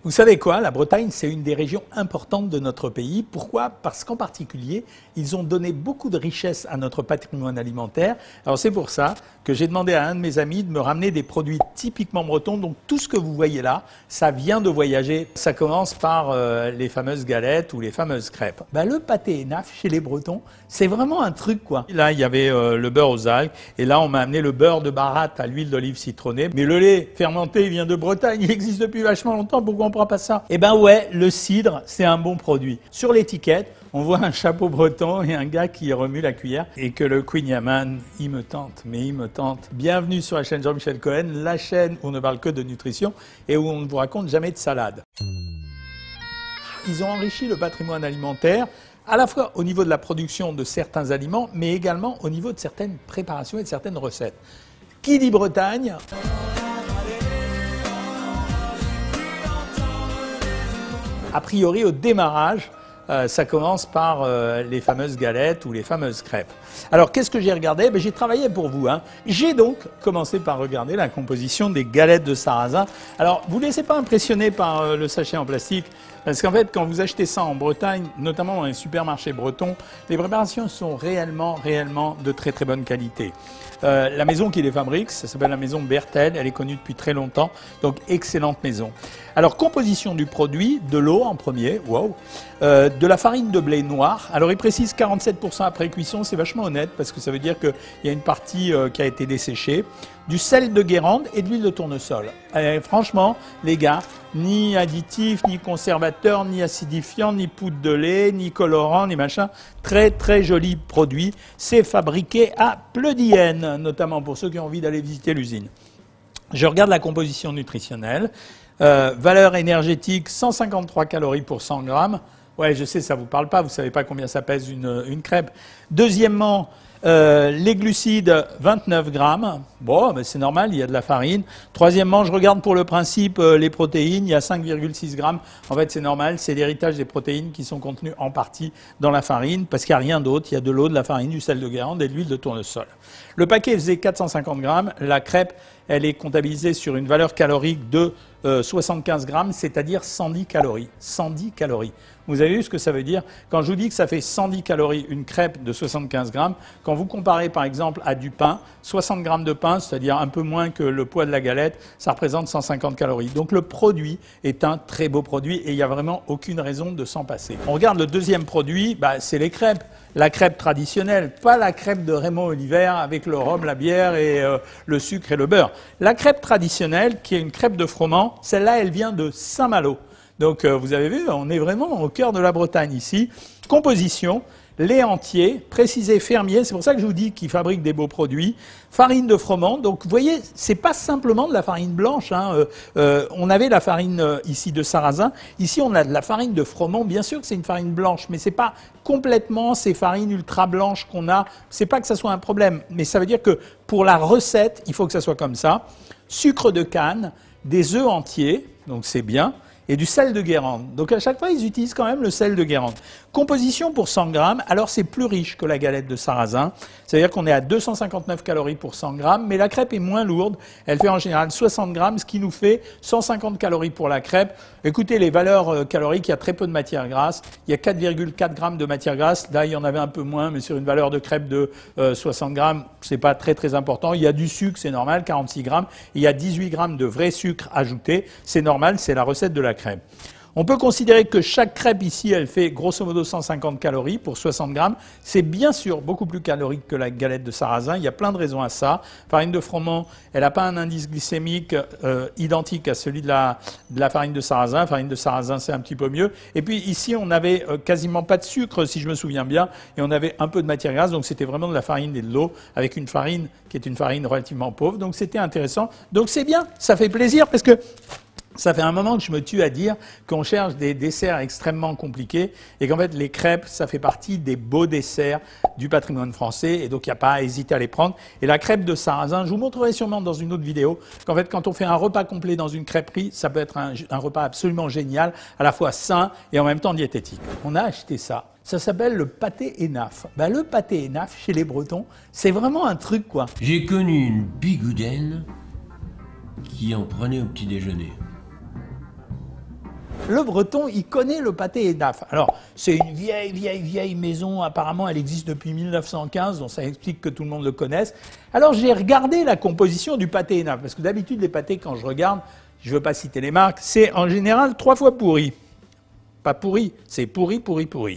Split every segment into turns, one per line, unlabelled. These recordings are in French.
Vous savez quoi, la Bretagne, c'est une des régions importantes de notre pays. Pourquoi? Parce qu'en particulier, ils ont donné beaucoup de richesses à notre patrimoine alimentaire. Alors c'est pour ça que j'ai demandé à un de mes amis de me ramener des produits typiquement bretons. Donc tout ce que vous voyez là, ça vient de voyager. Ça commence par les fameuses galettes ou les fameuses crêpes. Le pâté Hénaf chez les Bretons, c'est vraiment un truc quoi. Là, il y avait le beurre aux algues et là, on m'a amené le beurre de baratte à l'huile d'olive citronnée. Mais le lait fermenté, il vient de Bretagne, il existe depuis vachement longtemps. Pourquoi on prend pas ça? Eh ben ouais, le cidre, c'est un bon produit. Sur l'étiquette, on voit un chapeau breton et un gars qui remue la cuillère et que le Queen Yaman, il me tente, mais il me tente. Bienvenue sur la chaîne Jean-Michel Cohen, la chaîne où on ne parle que de nutrition et où on ne vous raconte jamais de salade. Ils ont enrichi le patrimoine alimentaire à la fois au niveau de la production de certains aliments, mais également au niveau de certaines préparations et de certaines recettes. Qui dit Bretagne ? A priori, au démarrage, ça commence par les fameuses galettes ou les fameuses crêpes. Alors, qu'est-ce que j'ai regardé? J'ai travaillé pour vous. J'ai donc commencé par regarder la composition des galettes de sarrasin. Alors, vous ne laissez pas impressionner par le sachet en plastique, parce qu'en fait, quand vous achetez ça en Bretagne, notamment dans les supermarchés bretons, les préparations sont réellement de très très bonne qualité. La maison qui les fabrique, ça s'appelle la maison Bertel, elle est connue depuis très longtemps, donc excellente maison. Alors, composition du produit, de l'eau en premier, wow, de la farine de blé noir. Alors, il précise 47% après cuisson, c'est vachement honnête parce que ça veut dire qu'il y a une partie qui a été desséchée. Du sel de Guérande et de l'huile de tournesol. Franchement, les gars, ni additifs, ni conservateurs, ni acidifiants, ni poudre de lait, ni colorant, ni machin. Très très joli produit. C'est fabriqué à Pleudienne, notamment pour ceux qui ont envie d'aller visiter l'usine. Je regarde la composition nutritionnelle. Valeur énergétique, 153 calories pour 100 grammes. Ouais, je sais, ça ne vous parle pas, vous ne savez pas combien ça pèse une crêpe. Deuxièmement, les glucides, 29 grammes. Bon, c'est normal, il y a de la farine. Troisièmement, je regarde pour le principe les protéines, il y a 5,6 grammes. En fait, c'est normal, c'est l'héritage des protéines qui sont contenues en partie dans la farine, parce qu'il n'y a rien d'autre. Il y a de l'eau, de la farine, du sel de Guérande et de l'huile de tournesol. Le paquet faisait 450 grammes. La crêpe, elle est comptabilisée sur une valeur calorique de 75 grammes, c'est-à-dire 110 calories. 110 calories. Vous avez vu ce que ça veut dire? Quand je vous dis que ça fait 110 calories une crêpe de 75 grammes, quand vous comparez par exemple à du pain, 60 grammes de pain, c'est-à-dire un peu moins que le poids de la galette, ça représente 150 calories. Donc le produit est un très beau produit et il n'y a vraiment aucune raison de s'en passer. On regarde le deuxième produit, c'est les crêpes. La crêpe traditionnelle, pas la crêpe de Raymond Oliver avec le rhum, la bière et le sucre et le beurre. La crêpe traditionnelle, qui est une crêpe de froment, celle-là, elle vient de Saint-Malo. Donc vous avez vu, on est vraiment au cœur de la Bretagne ici. Composition, lait entier, précisé fermier, c'est pour ça que je vous dis qu'ils fabriquent des beaux produits. Farine de froment, donc vous voyez, c'est pas simplement de la farine blanche. On avait la farine ici de sarrasin, ici on a de la farine de froment. Bien sûr que c'est une farine blanche, mais c'est pas complètement ces farines ultra blanches qu'on a. C'est pas que ça soit un problème, mais ça veut dire que pour la recette, il faut que ça soit comme ça. Sucre de canne, des œufs entiers, donc c'est bien. Et du sel de Guérande. Donc à chaque fois, ils utilisent quand même le sel de Guérande. Composition pour 100 grammes, alors c'est plus riche que la galette de sarrasin. C'est-à-dire qu'on est à 259 calories pour 100 grammes, mais la crêpe est moins lourde. Elle fait en général 60 grammes, ce qui nous fait 150 calories pour la crêpe. Écoutez, les valeurs caloriques, il y a très peu de matière grasse. Il y a 4,4 grammes de matière grasse. Là, il y en avait un peu moins, mais sur une valeur de crêpe de 60 grammes, c'est pas très très important. Il y a du sucre, c'est normal, 46 grammes. Il y a 18 grammes de vrai sucre ajouté. C'est normal, c'est la recette de la crêpe. On peut considérer que chaque crêpe ici, elle fait grosso modo 150 calories pour 60 grammes. C'est bien sûr beaucoup plus calorique que la galette de sarrasin. Il y a plein de raisons à ça. Farine de froment, elle n'a pas un indice glycémique identique à celui de la farine de sarrasin. Farine de sarrasin, c'est un petit peu mieux. Et puis ici, on n'avait quasiment pas de sucre, si je me souviens bien, et on avait un peu de matière grasse. Donc c'était vraiment de la farine et de l'eau, avec une farine qui est une farine relativement pauvre. Donc c'était intéressant. Donc c'est bien, ça fait plaisir parce que ça fait un moment que je me tue à dire qu'on cherche des desserts extrêmement compliqués et qu'en fait les crêpes, ça fait partie des beaux desserts du patrimoine français et donc il n'y a pas à hésiter à les prendre. Et la crêpe de sarrasin, je vous montrerai sûrement dans une autre vidéo qu'en fait quand on fait un repas complet dans une crêperie, ça peut être un repas absolument génial, à la fois sain et en même temps diététique. On a acheté ça. Ça s'appelle le pâté Hénaf. Le pâté Hénaf, chez les Bretons, c'est vraiment un truc quoi.
J'ai connu une bigoudaine qui en prenait au petit déjeuner.
le Breton, il connaît le pâté Hénaf. Alors, c'est une vieille maison, apparemment elle existe depuis 1915, donc ça explique que tout le monde le connaisse. Alors j'ai regardé la composition du pâté Hénaf, parce que d'habitude les pâtés, quand je regarde, je ne veux pas citer les marques, c'est en général 3 fois pourri. Pas pourri, c'est pourri,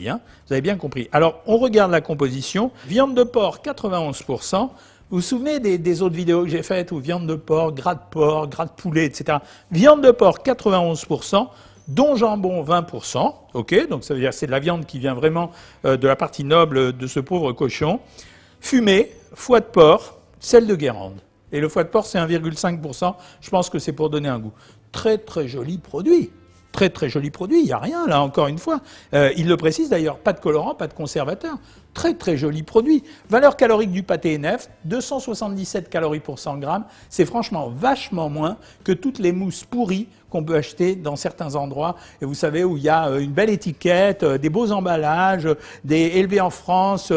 hein. Vous avez bien compris. Alors, on regarde la composition. Viande de porc, 91%. Vous vous souvenez des autres vidéos que j'ai faites où viande de porc, gras de poulet, etc. Viande de porc, 91%, dont jambon, 20%. OK, donc ça veut dire que c'est de la viande qui vient vraiment de la partie noble de ce pauvre cochon. Fumé, foie de porc, sel de Guérande. Et le foie de porc, c'est 1,5%. Je pense que c'est pour donner un goût. Très, très joli produit. Très très joli produit, il n'y a rien là encore une fois. Il le précise d'ailleurs, pas de colorant, pas de conservateur. Très très joli produit. Valeur calorique du pâté Hénaf, 277 calories pour 100 grammes. C'est franchement vachement moins que toutes les mousses pourries qu'on peut acheter dans certains endroits. Et vous savez, où il y a une belle étiquette, des beaux emballages, élevés en France,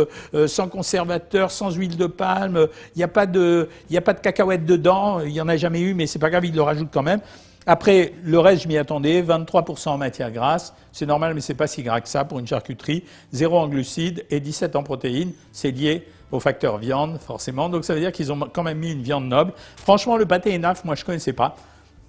sans conservateur, sans huile de palme. Il n'y a pas de cacahuètes dedans. Il n'y en a jamais eu, mais c'est pas grave, ils le rajoutent quand même. Après, le reste, je m'y attendais, 23% en matière grasse, c'est normal, mais c'est pas si gras que ça pour une charcuterie, 0 en glucides et 17 en protéines, c'est lié au facteur viande, forcément, donc ça veut dire qu'ils ont quand même mis une viande noble. Franchement, le pâté Hénaf, moi je connaissais pas,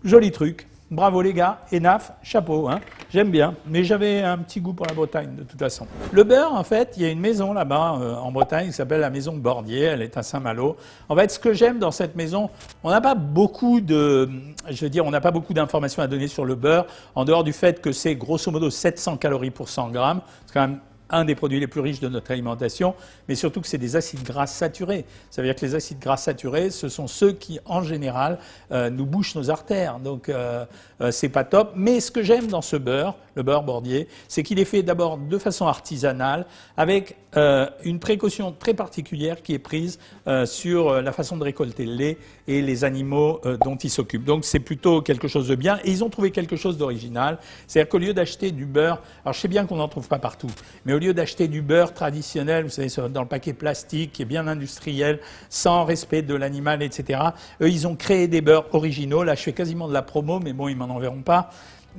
joli truc, bravo les gars, Hénaf, chapeau, hein. J'aime bien, mais j'avais un petit goût pour la Bretagne de toute façon. Le beurre, en fait, il y a une maison là-bas en Bretagne qui s'appelle la maison Bordier, elle est à Saint-Malo. En fait, ce que j'aime dans cette maison, on n'a pas beaucoup on n'a pas beaucoup d'informations à donner sur le beurre, en dehors du fait que c'est grosso modo 700 calories pour 100 grammes, c'est quand même un des produits les plus riches de notre alimentation, mais surtout que c'est des acides gras saturés. Ça veut dire que les acides gras saturés, ce sont ceux qui, en général, nous bouchent nos artères. Donc, c'est pas top. Mais ce que j'aime dans ce beurre, le beurre Bordier, c'est qu'il est fait d'abord de façon artisanale, avec une précaution très particulière qui est prise sur la façon de récolter le lait et les animaux dont ils s'occupent. Donc, c'est plutôt quelque chose de bien. Et ils ont trouvé quelque chose d'original. C'est-à-dire qu'au lieu d'acheter du beurre, alors je sais bien qu'on n'en trouve pas partout, mais au lieu d'acheter du beurre traditionnel, vous savez, dans le paquet plastique, qui est bien industriel, sans respect de l'animal, etc., eux, ils ont créé des beurres originaux. Là, je fais quasiment de la promo, mais bon, ils m'en enverront pas.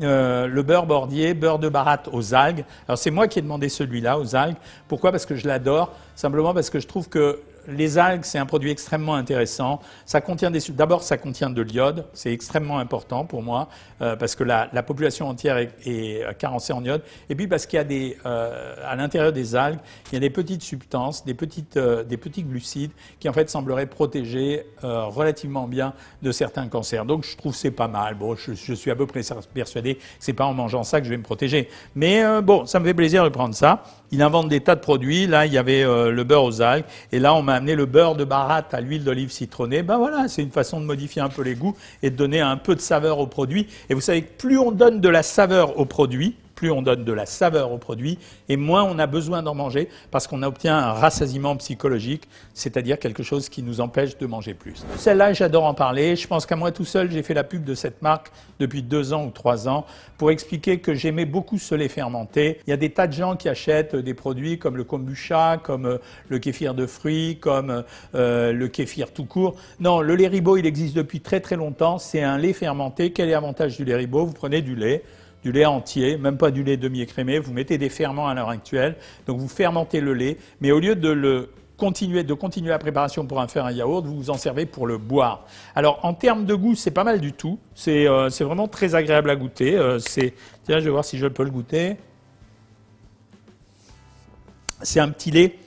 Le beurre Bordier, beurre de baratte aux algues. Alors, c'est moi qui ai demandé celui-là, aux algues. Pourquoi? Parce que je l'adore. Simplement parce que je trouve que les algues, c'est un produit extrêmement intéressant. D'abord, ça contient de l'iode. C'est extrêmement important pour moi parce que la population entière est carencée en iode. Et puis parce qu'il y a à l'intérieur des algues, il y a des petites substances, des petits glucides qui en fait sembleraient protéger relativement bien de certains cancers. Donc je trouve que c'est pas mal. Bon, je suis à peu près persuadé que c'est pas en mangeant ça que je vais me protéger. Mais bon, ça me fait plaisir de prendre ça. Il invente des tas de produits. Là, il y avait le beurre aux algues. Et là, on m'a amené le beurre de baratte à l'huile d'olive citronnée. Ben voilà, c'est une façon de modifier un peu les goûts et de donner un peu de saveur au produit. Et vous savez que plus on donne de la saveur au produit, et moins on a besoin d'en manger parce qu'on obtient un rassasiement psychologique, c'est-à-dire quelque chose qui nous empêche de manger plus. Celle-là, j'adore en parler. Je pense qu'à moi tout seul, j'ai fait la pub de cette marque depuis 2 ans ou 3 ans pour expliquer que j'aimais beaucoup ce lait fermenté. Il y a des tas de gens qui achètent des produits comme le kombucha, comme le kéfir de fruits, comme le kéfir tout court. Non, le lait Ribot, il existe depuis très très longtemps. C'est un lait fermenté. Quel est l'avantage du lait Ribot? Vous prenez du lait entier, même pas du lait demi-écrémé, vous mettez des ferments à l'heure actuelle, donc vous fermentez le lait, mais au lieu de continuer la préparation pour en faire un yaourt, vous vous en servez pour le boire. Alors en termes de goût, c'est pas mal du tout, c'est vraiment très agréable à goûter, tiens, je vais voir si je peux le goûter. C'est un petit lait,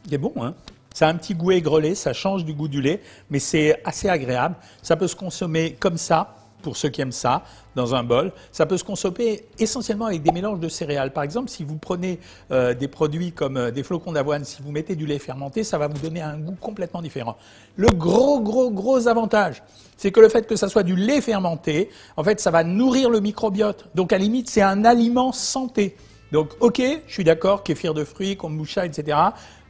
il est bon, hein. Ça a un petit goût aigrelé, ça change du goût du lait, mais c'est assez agréable, ça peut se consommer comme ça, pour ceux qui aiment ça, dans un bol. Ça peut se consommer essentiellement avec des mélanges de céréales. Par exemple, si vous prenez des produits comme des flocons d'avoine, si vous mettez du lait fermenté, ça va vous donner un goût complètement différent. Le gros avantage, c'est que le fait que ça soit du lait fermenté, en fait, ça va nourrir le microbiote. Donc, à la limite, c'est un aliment santé. Donc, ok, je suis d'accord, kéfir de fruits, kombucha, etc.,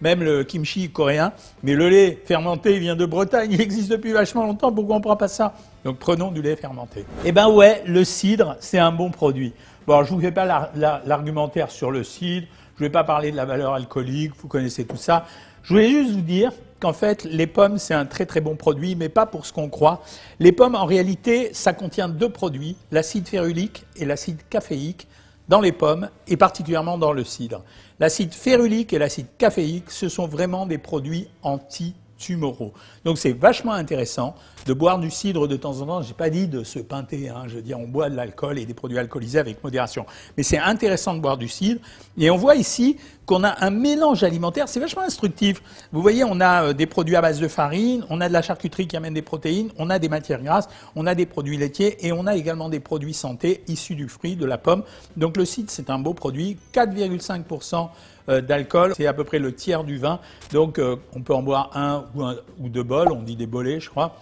même le kimchi coréen, mais le lait fermenté, il vient de Bretagne, il existe depuis vachement longtemps, pourquoi on ne prend pas ça? Donc, prenons du lait fermenté. Eh ben ouais, le cidre, c'est un bon produit. Bon, alors, je ne vous fais pas l'argumentaire sur le cidre, je ne vais pas parler de la valeur alcoolique, vous connaissez tout ça. Je voulais juste vous dire qu'en fait, les pommes, c'est un très très bon produit, mais pas pour ce qu'on croit. Les pommes, en réalité, ça contient deux produits, l'acide férulique et l'acide caféique, dans les pommes, et particulièrement dans le cidre. L'acide férulique et l'acide caféique, ce sont vraiment des produits anti-tumoraux. Donc c'est vachement intéressant de boire du cidre de temps en temps. Je n'ai pas dit de se pinter, hein. Je veux dire, on boit de l'alcool et des produits alcoolisés avec modération. Mais c'est intéressant de boire du cidre. Et on voit ici qu'on a un mélange alimentaire, c'est vachement instructif. Vous voyez, on a des produits à base de farine, on a de la charcuterie qui amène des protéines, on a des matières grasses, on a des produits laitiers et on a également des produits santé issus du fruit, de la pomme. Donc le cidre, c'est un beau produit, 4,5% d'alcool, c'est à peu près le tiers du vin. Donc on peut en boire un ou deux bols, on dit des bolets, je crois.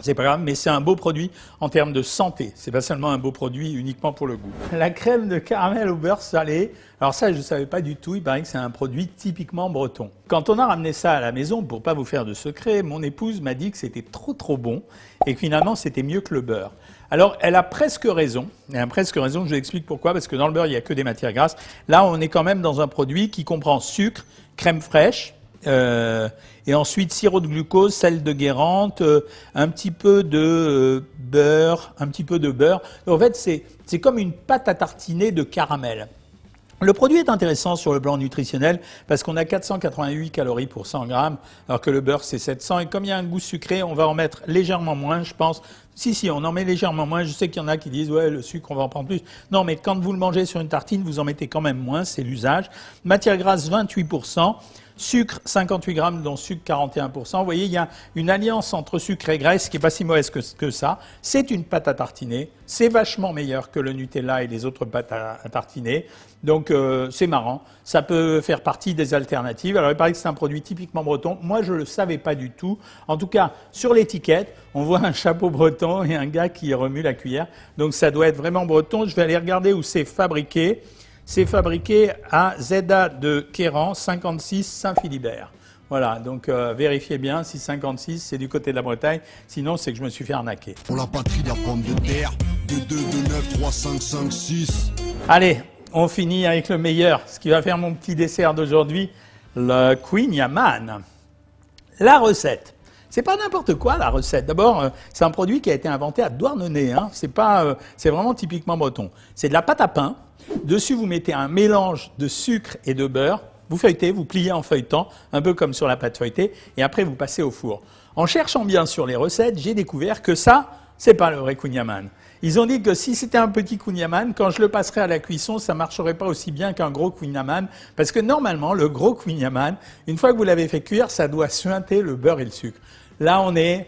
C'est pas grave, mais c'est un beau produit en termes de santé. C'est pas seulement un beau produit uniquement pour le goût. La crème de caramel au beurre salé, alors ça je ne savais pas du tout, il paraît que c'est un produit typiquement breton. Quand on a ramené ça à la maison, pour pas vous faire de secret, mon épouse m'a dit que c'était trop bon et que finalement c'était mieux que le beurre. Alors elle a presque raison, je vous explique pourquoi, parce que dans le beurre il n'y a que des matières grasses. Là on est quand même dans un produit qui comprend sucre, crème fraîche, et ensuite sirop de glucose, sel de Guérande, un petit peu de beurre, Donc, en fait, c'est comme une pâte à tartiner de caramel. Le produit est intéressant sur le plan nutritionnel parce qu'on a 488 calories pour 100 grammes, alors que le beurre c'est 700. Et comme il y a un goût sucré, on va en mettre légèrement moins, je pense. Si, on en met légèrement moins. Je sais qu'il y en a qui disent, ouais, le sucre, on va en prendre plus. Non, mais quand vous le mangez sur une tartine, vous en mettez quand même moins, c'est l'usage. Matière grasse, 28%. Sucre, 58 grammes, dont sucre, 41%. Vous voyez, il y a une alliance entre sucre et graisse qui n'est pas si mauvaise que ça. C'est une pâte à tartiner. C'est vachement meilleur que le Nutella et les autres pâtes à tartiner. Donc, c'est marrant. Ça peut faire partie des alternatives. Alors, il paraît que c'est un produit typiquement breton. Moi, je ne le savais pas du tout. En tout cas, sur l'étiquette, on voit un chapeau breton et un gars qui remue la cuillère. Donc, ça doit être vraiment breton. Je vais aller regarder où c'est fabriqué. C'est fabriqué à ZA de Queyran, 56 Saint-Philibert. Voilà, donc vérifiez bien si 56 c'est du côté de la Bretagne, sinon c'est que je me suis fait arnaquer.
Pour la patrie de la pomme de terre, 2, 2, 2, 9, 3, 5, 5, 6.
Allez, on finit avec le meilleur, ce qui va faire mon petit dessert d'aujourd'hui, le Queen Yaman. La recette. C'est pas n'importe quoi la recette. D'abord, c'est un produit qui a été inventé à Douarnenez. Hein. C'est vraiment typiquement breton. C'est de la pâte à pain. Dessus, vous mettez un mélange de sucre et de beurre. Vous feuilletez, vous pliez en feuilletant, un peu comme sur la pâte feuilletée, et après vous passez au four. En cherchant bien sur les recettes, j'ai découvert que ça, c'est pas le vrai Queen Yaman. Ils ont dit que si c'était un petit Queen Yaman, quand je le passerais à la cuisson, ça marcherait pas aussi bien qu'un gros Queen Yaman, parce que normalement, le gros Queen Yaman, une fois que vous l'avez fait cuire, ça doit suinter le beurre et le sucre. Là, on est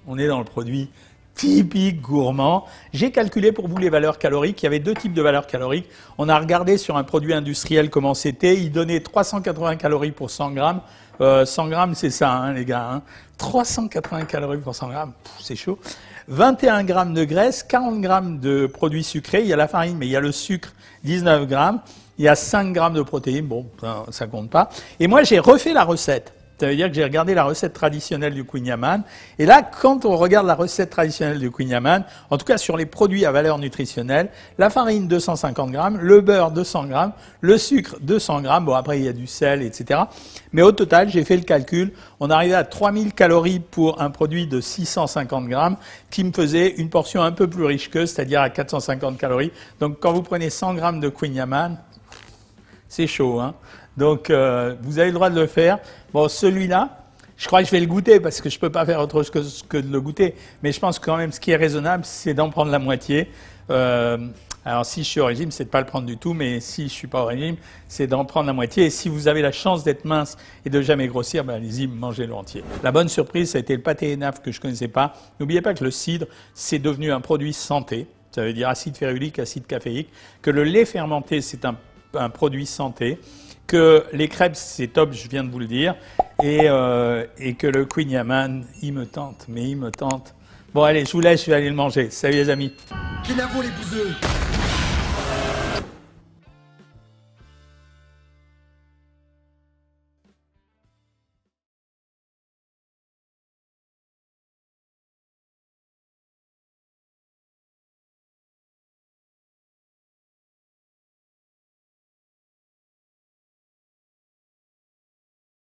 dans le produit typique gourmand. J'ai calculé pour vous les valeurs caloriques. Il y avait deux types de valeurs caloriques. On a regardé sur un produit industriel comment c'était. Il donnait 380 calories pour 100 grammes. 100 grammes, c'est ça, hein, les gars. Hein. 380 calories pour 100 grammes, c'est chaud. 21 grammes de graisse, 40 grammes de produits sucrés. Il y a la farine, mais il y a le sucre, 19 grammes. Il y a 5 grammes de protéines. Bon, ça compte pas. Et moi, j'ai refait la recette. Ça veut dire que j'ai regardé la recette traditionnelle du Queen Yaman. Et là, quand on regarde la recette traditionnelle du Queen Yaman, en tout cas sur les produits à valeur nutritionnelle, la farine 250 grammes, le beurre 200 grammes, le sucre 200 grammes, bon après il y a du sel, etc. Mais au total, j'ai fait le calcul, on arrivait à 3000 calories pour un produit de 650 grammes qui me faisait une portion un peu plus riche que, c'est-à-dire à 450 calories. Donc quand vous prenez 100 grammes de Queen Yaman, c'est chaud, hein. Donc, vous avez le droit de le faire. Bon, celui-là, je crois que je vais le goûter parce que je ne peux pas faire autre chose que de le goûter. Mais je pense que quand même, ce qui est raisonnable, c'est d'en prendre la moitié. Alors, si je suis au régime, c'est de ne pas le prendre du tout. Mais si je ne suis pas au régime, c'est d'en prendre la moitié. Et si vous avez la chance d'être mince et de jamais grossir, ben, allez-y, mangez-le entier. La bonne surprise, ça a été le pâté Hénaf que je ne connaissais pas. N'oubliez pas que le cidre, c'est devenu un produit santé. Ça veut dire acide férulique, acide caféique. Que le lait fermenté, c'est un produit santé. Que les crêpes, c'est top, je viens de vous le dire, et que le Queen Yaman, il me tente. Bon allez, je vous laisse, je vais aller le manger. Salut les amis.
Kenavo les bouseux.